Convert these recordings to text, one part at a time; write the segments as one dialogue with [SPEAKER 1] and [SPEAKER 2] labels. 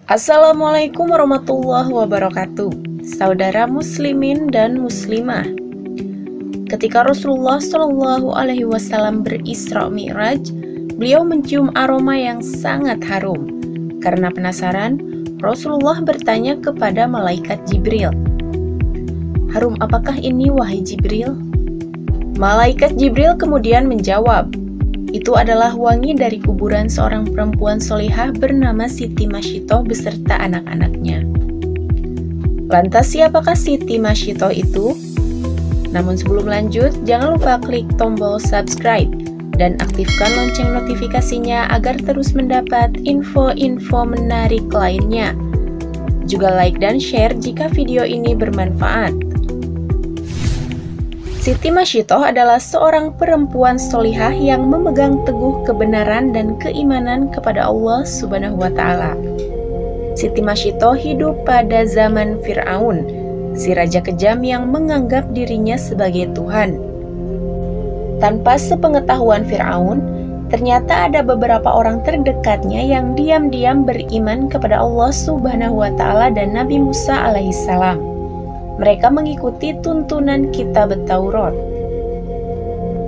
[SPEAKER 1] Assalamualaikum warahmatullahi wabarakatuh. Saudara muslimin dan muslimah, ketika Rasulullah Shallallahu Alaihi Wasallam berisra Mi'raj, beliau mencium aroma yang sangat harum. Karena penasaran, Rasulullah bertanya kepada malaikat Jibril, "Harum apakah ini, wahai Jibril?" Malaikat Jibril kemudian menjawab, "Itu adalah wangi dari kuburan seorang perempuan solihah bernama Siti Masyitoh beserta anak-anaknya." Lantas siapakah Siti Masyitoh itu? Namun sebelum lanjut, jangan lupa klik tombol subscribe dan aktifkan lonceng notifikasinya agar terus mendapat info-info menarik lainnya. Juga like dan share jika video ini bermanfaat. Siti Masyitoh adalah seorang perempuan solihah yang memegang teguh kebenaran dan keimanan kepada Allah Subhanahu wa Ta'ala. Siti Masyitoh hidup pada zaman Fir'aun, si raja kejam yang menganggap dirinya sebagai Tuhan. Tanpa sepengetahuan Fir'aun, ternyata ada beberapa orang terdekatnya yang diam-diam beriman kepada Allah Subhanahu wa Ta'ala dan Nabi Musa alaihissalam. Mereka mengikuti tuntunan kitab Taurat.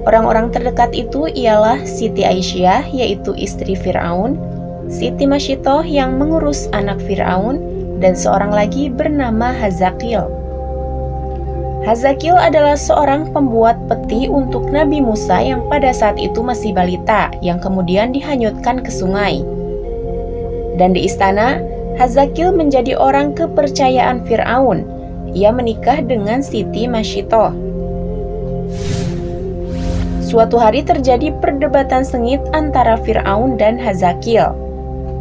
[SPEAKER 1] Orang-orang terdekat itu ialah Siti Aisyah, yaitu istri Fir'aun, Siti Masyitoh yang mengurus anak Fir'aun, dan seorang lagi bernama Hazakil. Hazakil adalah seorang pembuat peti untuk Nabi Musa yang pada saat itu masih balita, yang kemudian dihanyutkan ke sungai. Dan di istana, Hazakil menjadi orang kepercayaan Fir'aun. Ia menikah dengan Siti Masyitoh. Suatu hari terjadi perdebatan sengit antara Fir'aun dan Hazakil.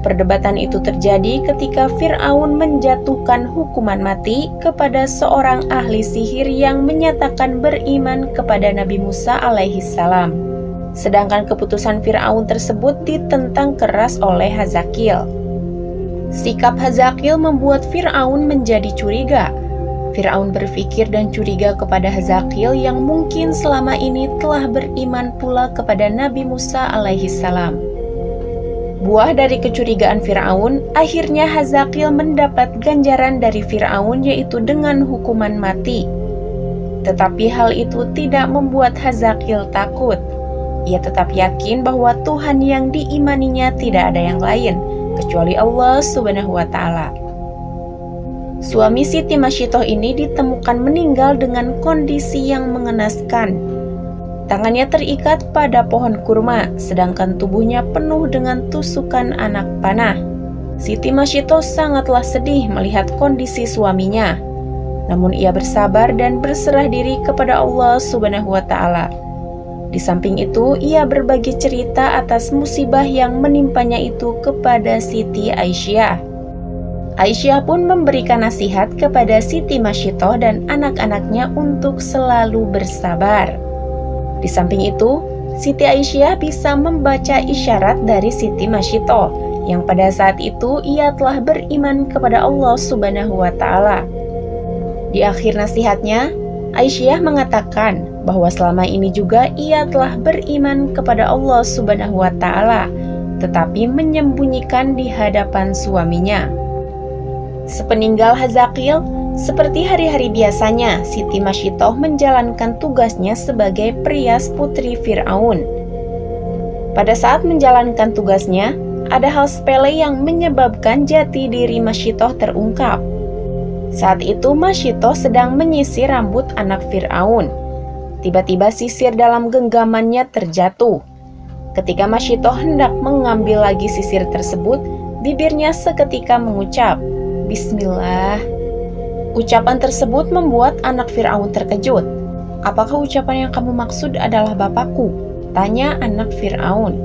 [SPEAKER 1] Perdebatan itu terjadi ketika Fir'aun menjatuhkan hukuman mati kepada seorang ahli sihir yang menyatakan beriman kepada Nabi Musa alaihissalam. Sedangkan keputusan Fir'aun tersebut ditentang keras oleh Hazakil. Sikap Hazakil membuat Fir'aun menjadi curiga. Fir'aun berpikir dan curiga kepada Hazakil yang mungkin selama ini telah beriman pula kepada Nabi Musa alaihissalam. Buah dari kecurigaan Fir'aun, akhirnya Hazakil mendapat ganjaran dari Fir'aun, yaitu dengan hukuman mati. Tetapi hal itu tidak membuat Hazakil takut. Ia tetap yakin bahwa Tuhan yang diimaninya tidak ada yang lain kecuali Allah Subhanahu wa Ta'ala. Suami Siti Masyitoh ini ditemukan meninggal dengan kondisi yang mengenaskan. Tangannya terikat pada pohon kurma, sedangkan tubuhnya penuh dengan tusukan anak panah. Siti Masyitoh sangatlah sedih melihat kondisi suaminya. Namun ia bersabar dan berserah diri kepada Allah Subhanahu wa Ta'ala. Di samping itu, ia berbagi cerita atas musibah yang menimpanya itu kepada Siti Aisyah. Aisyah pun memberikan nasihat kepada Siti Masyitoh dan anak-anaknya untuk selalu bersabar. Di samping itu, Siti Aisyah bisa membaca isyarat dari Siti Masyitoh yang pada saat itu ia telah beriman kepada Allah Subhanahu wa Ta'ala. Di akhir nasihatnya, Aisyah mengatakan bahwa selama ini juga ia telah beriman kepada Allah Subhanahu wa Ta'ala, tetapi menyembunyikan di hadapan suaminya. Sepeninggal Hazakil, seperti hari-hari biasanya, Siti Masyitoh menjalankan tugasnya sebagai perias putri Fir'aun. Pada saat menjalankan tugasnya, ada hal sepele yang menyebabkan jati diri Masyitoh terungkap. Saat itu Masyitoh sedang menyisir rambut anak Fir'aun. Tiba-tiba sisir dalam genggamannya terjatuh. Ketika Masyitoh hendak mengambil lagi sisir tersebut, bibirnya seketika mengucap, "Bismillah." Ucapan tersebut membuat anak Fir'aun terkejut. "Apakah ucapan yang kamu maksud adalah bapakku?" tanya anak Fir'aun.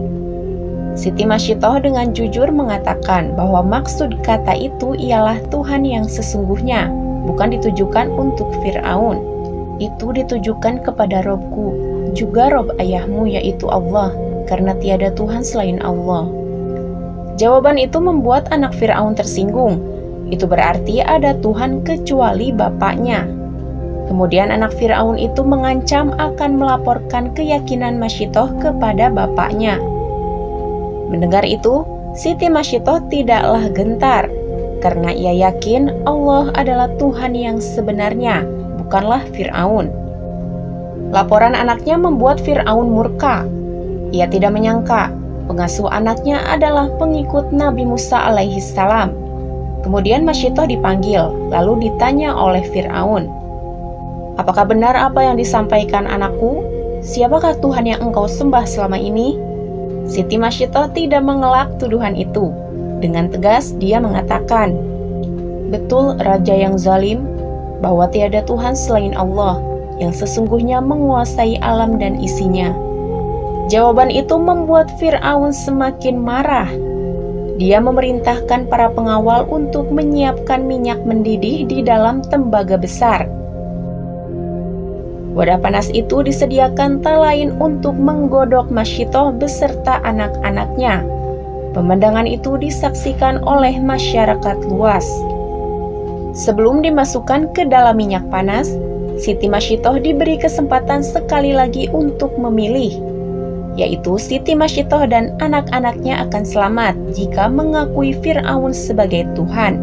[SPEAKER 1] Siti Masyitoh dengan jujur mengatakan bahwa maksud kata itu ialah Tuhan yang sesungguhnya, bukan ditujukan untuk Fir'aun. Itu ditujukan kepada Robku, juga Rob ayahmu yaitu Allah, karena tiada Tuhan selain Allah. Jawaban itu membuat anak Fir'aun tersinggung. Itu berarti ada Tuhan kecuali bapaknya. Kemudian anak Fir'aun itu mengancam akan melaporkan keyakinan Masyitoh kepada bapaknya. Mendengar itu, Siti Masyitoh tidaklah gentar. karena ia yakin Allah adalah Tuhan yang sebenarnya, bukanlah Fir'aun. Laporan anaknya membuat Fir'aun murka. Ia tidak menyangka pengasuh anaknya adalah pengikut Nabi Musa alaihissalam. Kemudian Masyitoh dipanggil, lalu ditanya oleh Fir'aun, "Apakah benar apa yang disampaikan anakku? Siapakah Tuhan yang engkau sembah selama ini?" Siti Masyitoh tidak mengelak tuduhan itu. Dengan tegas dia mengatakan, "Betul Raja yang zalim, bahwa tiada Tuhan selain Allah yang sesungguhnya menguasai alam dan isinya." Jawaban itu membuat Fir'aun semakin marah. Dia memerintahkan para pengawal untuk menyiapkan minyak mendidih di dalam tembaga besar. Wadah panas itu disediakan tak lain untuk menggodok Masyitoh beserta anak-anaknya. Pemandangan itu disaksikan oleh masyarakat luas. Sebelum dimasukkan ke dalam minyak panas, Siti Masyitoh diberi kesempatan sekali lagi untuk memilih, yaitu Siti Masyitoh dan anak-anaknya akan selamat jika mengakui Fir'aun sebagai Tuhan,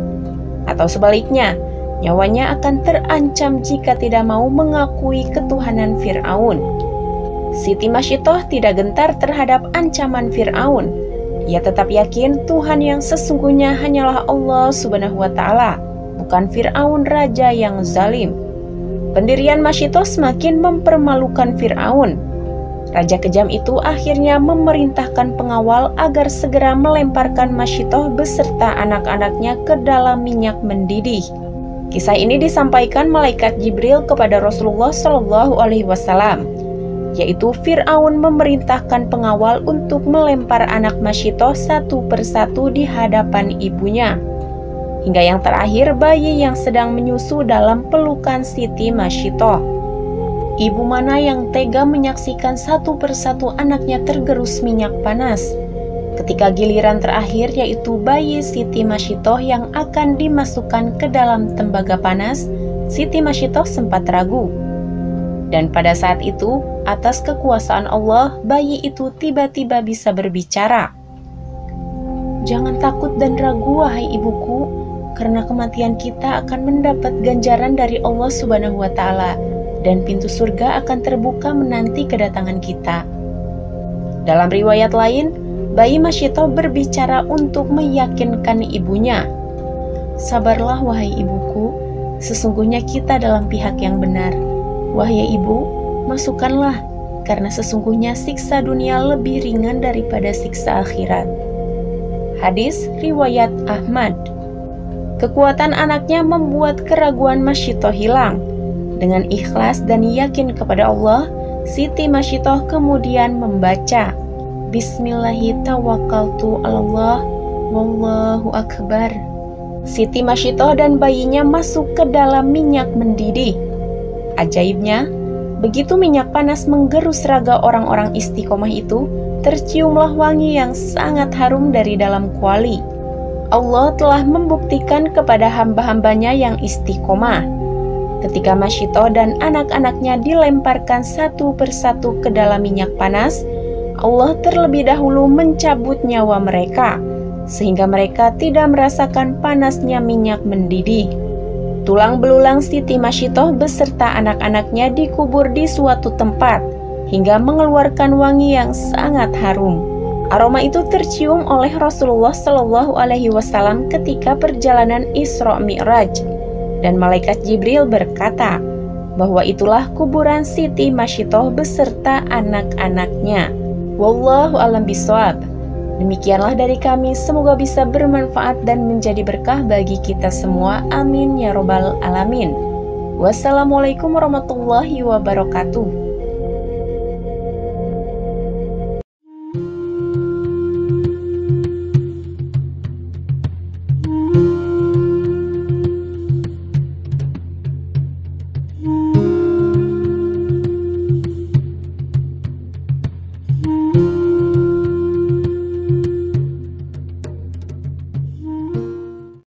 [SPEAKER 1] atau sebaliknya, nyawanya akan terancam jika tidak mau mengakui ketuhanan Fir'aun. Siti Masyitoh tidak gentar terhadap ancaman Fir'aun. Ia tetap yakin Tuhan yang sesungguhnya hanyalah Allah Subhanahu wa Ta'ala, bukan Fir'aun raja yang zalim. Pendirian Masyitoh semakin mempermalukan Fir'aun. Raja kejam itu akhirnya memerintahkan pengawal agar segera melemparkan Masyitoh beserta anak-anaknya ke dalam minyak mendidih. Kisah ini disampaikan malaikat Jibril kepada Rasulullah Shallallahu Alaihi Wasallam, yaitu Fir'aun memerintahkan pengawal untuk melempar anak Masyitoh satu persatu di hadapan ibunya, hingga yang terakhir bayi yang sedang menyusu dalam pelukan Siti Masyitoh. Ibu mana yang tega menyaksikan satu persatu anaknya tergerus minyak panas? Ketika giliran terakhir, yaitu bayi Siti Masyitoh yang akan dimasukkan ke dalam tembaga panas, Siti Masyitoh sempat ragu. Dan pada saat itu, atas kekuasaan Allah, bayi itu tiba-tiba bisa berbicara. "Jangan takut dan ragu, wahai ibuku, karena kematian kita akan mendapat ganjaran dari Allah Subhanahu wa Ta'ala, dan pintu surga akan terbuka menanti kedatangan kita." Dalam riwayat lain, bayi Masyitoh berbicara untuk meyakinkan ibunya, "Sabarlah wahai ibuku, sesungguhnya kita dalam pihak yang benar. Wahai ibu, masukkanlah, karena sesungguhnya siksa dunia lebih ringan daripada siksa akhirat." Hadis riwayat Ahmad. Kekuatan anaknya membuat keraguan Masyitoh hilang. Dengan ikhlas dan yakin kepada Allah, Siti Masyitoh kemudian membaca, "Bismillahirrahmanirrahim, wallahu akbar." Siti Masyitoh dan bayinya masuk ke dalam minyak mendidih. Ajaibnya, begitu minyak panas menggerus raga orang-orang istiqomah itu, terciumlah wangi yang sangat harum dari dalam kuali. Allah telah membuktikan kepada hamba-hambanya yang istiqomah. Ketika Masyitoh dan anak-anaknya dilemparkan satu persatu ke dalam minyak panas, Allah terlebih dahulu mencabut nyawa mereka, sehingga mereka tidak merasakan panasnya minyak mendidih. Tulang belulang Siti Masyitoh beserta anak-anaknya dikubur di suatu tempat, hingga mengeluarkan wangi yang sangat harum. Aroma itu tercium oleh Rasulullah Shallallahu Alaihi Wasallam ketika perjalanan Isra Mi'raj. Dan malaikat Jibril berkata bahwa itulah kuburan Siti Masyitoh beserta anak-anaknya. Wallahu a'lam bishawab. Demikianlah dari kami, semoga bisa bermanfaat dan menjadi berkah bagi kita semua. Amin ya robbal alamin. Wassalamualaikum warahmatullahi wabarakatuh.